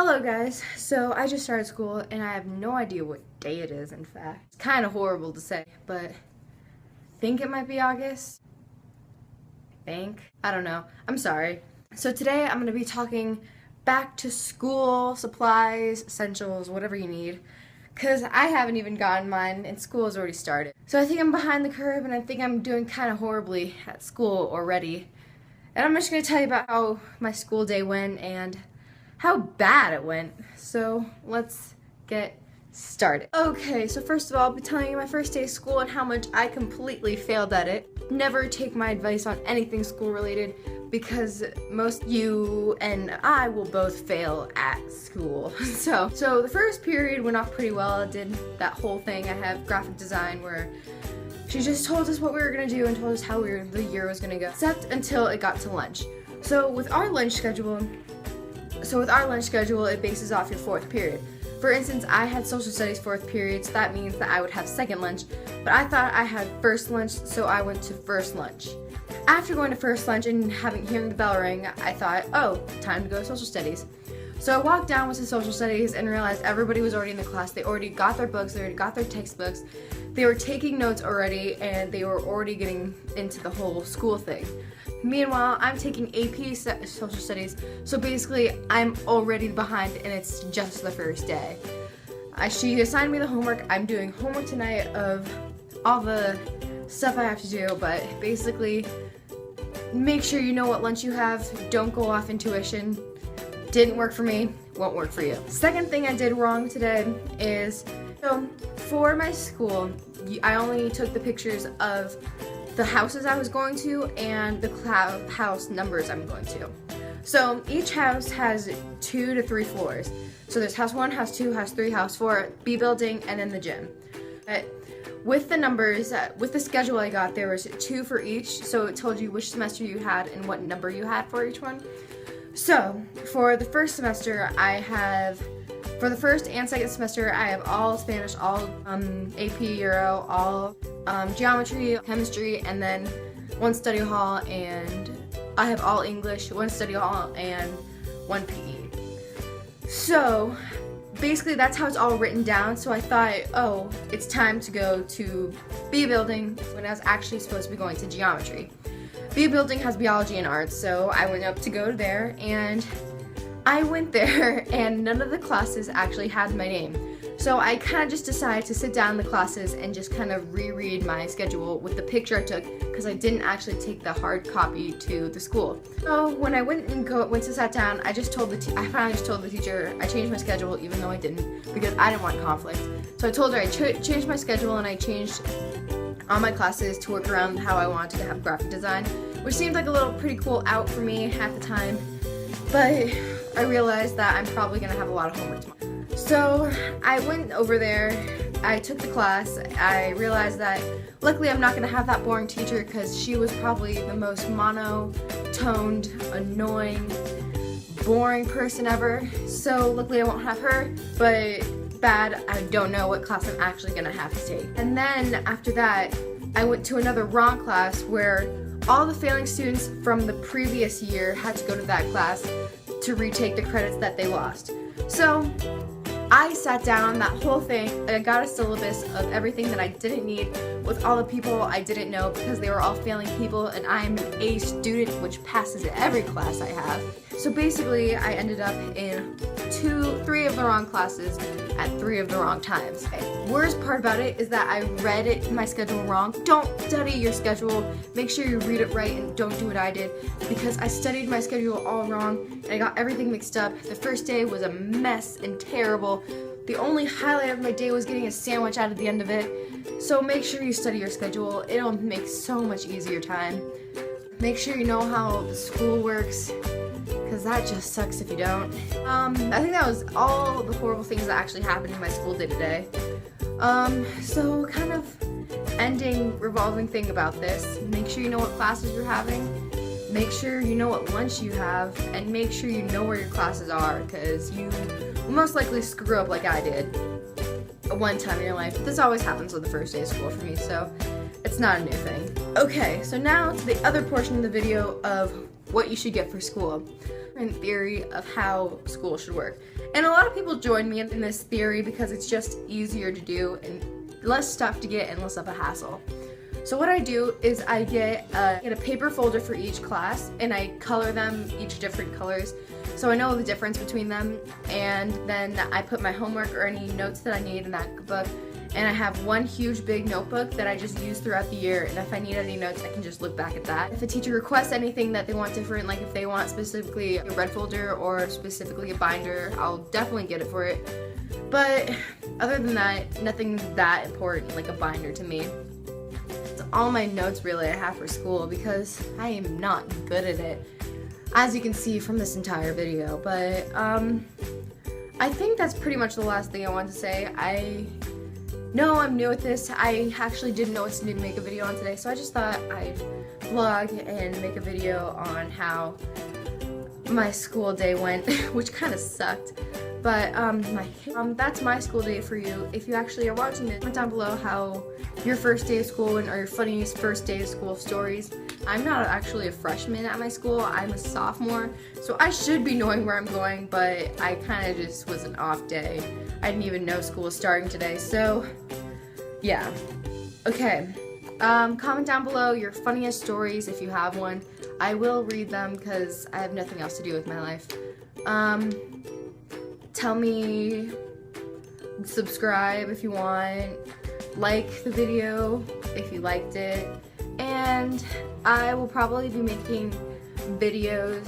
Hello guys, so I just started school and I have no idea what day it is in fact. It's kind of horrible to say, but I think it might be August. I don't know. I'm sorry. So today I'm going to be talking back to school, supplies, essentials, whatever you need. Because I haven't even gotten mine and school has already started. So I think I'm behind the curve and I think I'm doing kind of horribly at school already. And I'm just going to tell you about how my school day went and how bad it went. So let's get started. Okay, so first of all, I'll be telling you my first day of school and how much I completely failed at it. Never take my advice on anything school related because most you and I will both fail at school. So the first period went off pretty well. I did that whole thing. I have graphic design where she just told us what we were gonna do and told us how the year was gonna go, except until it got to lunch. So with our lunch schedule, it bases off your fourth period. For instance, I had social studies fourth period, so that means that I would have second lunch, but I thought I had first lunch, so I went to first lunch. After going to first lunch and hearing the bell ring, I thought, oh, time to go to social studies. So I walked down, went to social studies, and realized everybody was already in the class. They already got their books, they already got their textbooks, they were taking notes already, and they were already getting into the whole school thing. Meanwhile, I'm taking AP Social Studies, so basically I'm already behind and it's just the first day. She assigned me the homework. I'm doing homework tonight of all the stuff I have to do, but basically make sure you know what lunch you have. Don't go off intuition. Didn't work for me, won't work for you. Second thing I did wrong today is, for my school, I only took the pictures of the houses I was going to and the house numbers I'm going to. So each house has 2 to 3 floors. So there's house 1, house 2, house 3, house 4, B building, and then the gym. But with the numbers, with the schedule I got, there was 2 for each, so it told you which semester you had and what number you had for each one. So for the first semester, for the first and second semester, I have all Spanish, all AP Euro, all geometry, chemistry, and then 1 study hall, and I have all English, 1 study hall, and 1 PE. So basically that's how it's all written down. So I thought, oh, it's time to go to B building when I was actually supposed to be going to geometry. B building has biology and arts, so I went up to go there, and I went there and none of the classes actually had my name. So I kind of just decided to sit down in the classes and just kind of reread my schedule with the picture I took because I didn't actually take the hard copy to the school. So when I went to sit down, I finally just told the teacher I changed my schedule even though I didn't because I didn't want conflict. So I told her I changed my schedule and I changed all my classes to work around how I wanted to have graphic design, which seemed like a pretty cool out for me at the time. But I realized that I'm probably going to have a lot of homework tomorrow. So I went over there, I took the class, I realized that luckily I'm not going to have that boring teacher because she was probably the most monotoned, annoying, boring person ever. So luckily I won't have her, but bad, I don't know what class I'm actually going to have to take. And then after that, I went to another wrong class where all the failing students from the previous year had to go to that class to retake the credits that they lost. So I sat down that whole thing and I got a syllabus of everything that I didn't need with all the people I didn't know because they were all failing people and I'm an A student which passes every class I have. So basically I ended up in 3 of the wrong classes at 3 of the wrong times. Worst part about it is that I read my schedule wrong. Don't study your schedule. Make sure you read it right and don't do what I did because I studied my schedule all wrong and I got everything mixed up. The first day was a mess and terrible. The only highlight of my day was getting a sandwich out at the end of it. So make sure you study your schedule. It'll make so much easier time. Make sure you know how the school works, because that just sucks if you don't. I think that was all the horrible things that actually happened in my school day today. So kind of revolving thing about this, make sure you know what classes you're having, make sure you know what lunch you have, and make sure you know where your classes are, because you will most likely screw up like I did one time in your life. This always happens on the first day of school for me, so it's not a new thing. Okay, so now to the other portion of the video of what you should get for school, and theory of how school should work. And a lot of people join me in this theory because it's just easier to do and less stuff to get and less of a hassle. So what I do is I get a paper folder for each class, and I color them each different colors so I know the difference between them, and then I put my homework or any notes that I need in that book, and I have one huge big notebook that I just use throughout the year, and if I need any notes I can just look back at that. If a teacher requests anything that they want different, like if they want specifically a red folder or specifically a binder, I'll definitely get it for it. But other than that, nothing that important like a binder to me. All my notes really I have for school because I am not good at it, as you can see from this entire video. But I think that's pretty much the last thing I want to say. I know I'm new at this. I actually didn't know what to do to make a video on today, so I just thought I'd vlog and make a video on how my school day went, which kind of sucked. But that's my school day for you. If you actually are watching this, comment down below how your first day of school went or your funniest first day of school stories. I'm not actually a freshman at my school, I'm a sophomore, so I should be knowing where I'm going, but I kind of just was an off day. I didn't even know school was starting today, so yeah. Okay, comment down below your funniest stories if you have one. I will read them because I have nothing else to do with my life. Tell me, subscribe if you want, like the video if you liked it, and I will probably be making videos,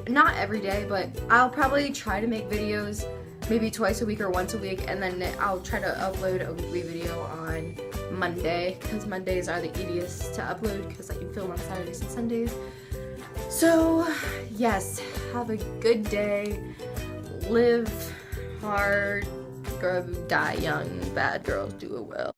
not every day, but I'll probably try to make videos maybe twice a week or once a week, and then I'll try to upload a weekly video on Monday, because Mondays are the easiest to upload because I can film on Saturdays and Sundays. So yes, have a good day. Live hard, die young, bad girls do it well.